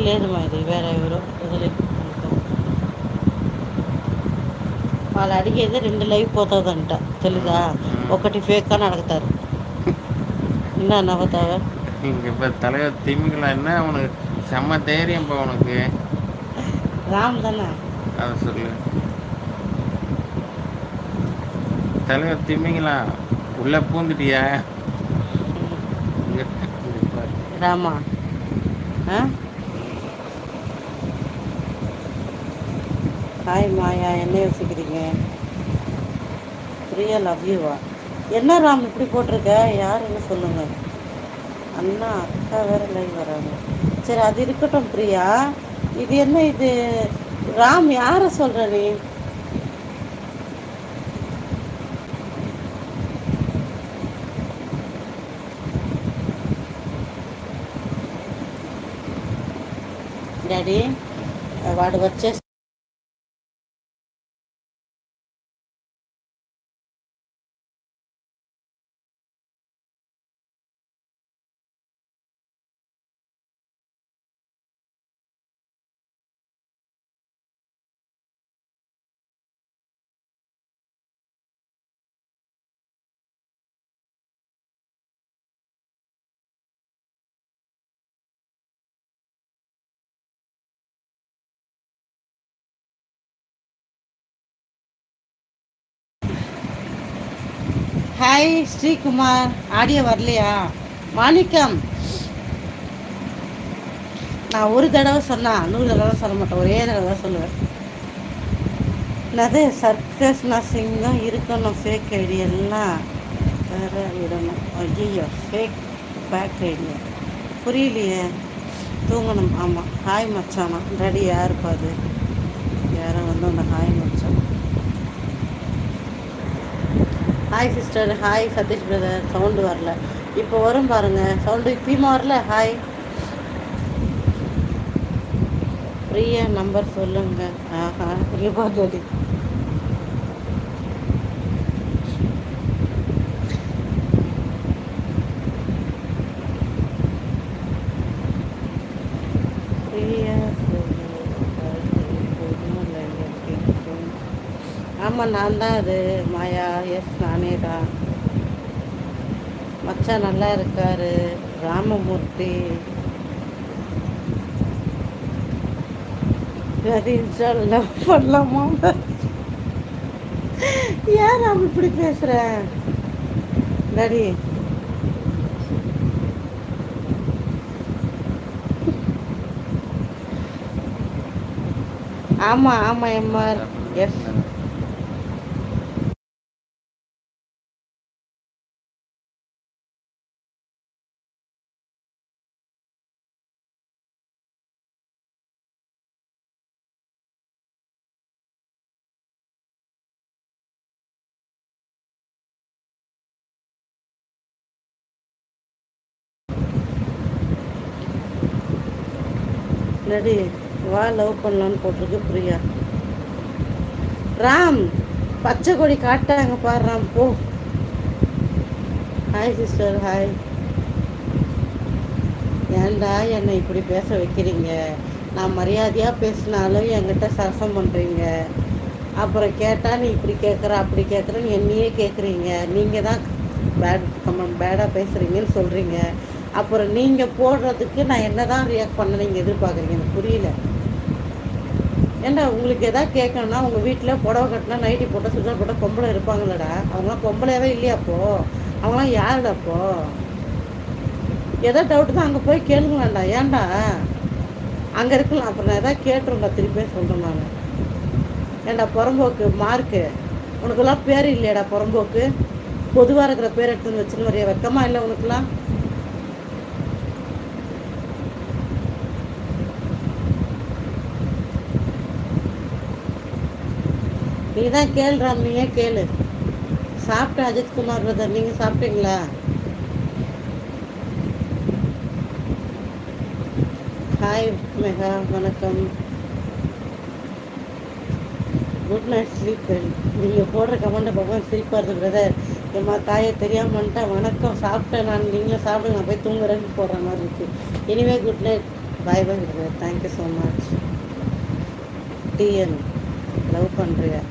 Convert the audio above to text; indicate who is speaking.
Speaker 1: లేదమ్మా ఇది వేరే ఎవరో వదిలేదు. వాళ్ళు అడిగేది 2 లైవ్ పోతుందంట తెలీదా? ఒకటి ఫేక్ అని అడుగుతారు. என்ன நவதாவ
Speaker 2: இங்க இப்ப தலைவர் திமிங்கலா என்ன உனக்கு செம்ம தைரியம் பா உனக்கு.
Speaker 1: ராம் தானே?
Speaker 2: அத சொல்லு. தலைவர் திமிங்கலா உள்ள பூந்துட்டியா? இங்க பாரு.
Speaker 1: ராமா ஆ ஹாய் மாயா, என்ன யோசிக்கிறீங்க? பிரியா லவ் யூவா? என்ன ராம் இப்படி போட்டிருக்க? யாருன்னு சொல்லுங்க. அண்ணா அக்கா வேற லைவ் வராங்க. சரி அது இருக்கட்டும் பிரியா. இது என்ன இது? ராம் யாரை சொல்ற நீ? డాడీ వాడు వచ్చేసి ஹாய் ஸ்ரீகுமார், ஆடியோ வரலையா? மாணிக்கம், நான் ஒரு தடவை சொன்னா 100 தடவை சொல்ல மாட்டேன், ஒரே தடவை தான் சொல்லுவேன். அது சர்க்கஸ் நர்சிங்கும் இருக்கணும். ஃபேக் ஐடி எல்லாம் வேற விடணும். ஐயோ, ஃபேக் பேக் ஐடியா புரியலையே. தூங்கணும். ஆமாம். ஹாய் மச்சானா ரெடி. யாருப்பா அது? யாரை வந்து அந்த ஹாய் மச்சான். Hi sister. Hi Satish brother. Sound வரல, இப்போ வரும் பாருங்க. சவுண்டு இப்பயுமா வரல? ஹாய் பிரியா, நம்பர் சொல்லுங்க. ஆஹா, ரிபா ஜோடி. பிரியா ஆமாம், நான் தான் அது. மாயா, எஸ் நானே தான். மச்சான் நல்லா இருக்காரு. ராமமூர்த்தி அது இன்ஸ்டால பண்ணலாமா? ஏன் நான் இப்படி பேசுகிறேன் டாடி? ஆமாம் ஆமாம் எம்ஆர். எஸ் டாடி வா லவ் பண்ணலான்னு போட்டிருக்கு பிரியா. ராம் பச்சை கொடி காட்டாங்க பாரு ராம், போ. Hi sister. ஹாய். ஏன்டா என்னை இப்படி பேச வைக்கிறீங்க? நான் மரியாதையாக பேசினாலும் என்கிட்ட சரசம் பண்ணுறீங்க. அப்புறம் கேட்டால் நீ இப்படி கேட்குற அப்படி கேட்குறன்னு என்னையே கேட்குறீங்க. நீங்கள் தான் பேடாக பேசுகிறீங்கன்னு சொல்கிறீங்க. அப்புறம் நீங்கள் போடுறதுக்கு நான் என்ன தான் ரியாக்ட் பண்ண நீங்கள் எதிர்பார்க்குறீங்க? எனக்கு புரியல. ஏன்டா உங்களுக்கு எதாவது கேட்கணும்னா உங்கள் வீட்டில் புடவை கட்டினா நைட்டி போட்டால் சுடிதார் போட்டால் பொம்பளை இருப்பாங்களடா. அவங்களாம் பொம்பளையாவே இல்லையா? அப்போது அவங்களாம் யாருடா? அப்போது எதோ டவுட்டு தான் அங்கே போய் கேளுங்களாண்டா. ஏன்டா அங்கே இருக்கலாம். அப்புறம் நான் எதாவது கேட்டுருண்டா, திருப்பியே சொல்கிறேன் நான். ஏன்டா புறம்போக்கு மார்க்கு, உனக்கெல்லாம் பேர் இல்லையாடா? புறம்போக்கு பொதுவாக இருக்கிற பேர் எடுத்து வச்சுன்னு வரைய வெக்கமா இல்லை உனக்குலாம்? நீ தான் கேளுறாம், நீயே கேளு. சாப்பிட்டேன் அஜித்குமார் பிரதர், நீங்கள் சாப்பிட்டீங்களா? ஹாய் மெகா, வணக்கம். Good night sleep. நீங்கள் போடுற கமெண்ட்டை பகவான் சிரிப்பாக இருக்குது பிரதர். எம்மா தாயை தெரியாமன்ட்டா. வணக்கம், சாப்பிட்டேன் நான். நீங்களும் சாப்பிடுங்க, நான் போய் தூங்குறேன்னு போடுற மாதிரி இருக்குது. Anyway good night. Bye bye brother, thank you so much. டிஎன் லவ் பண்ணுறியா?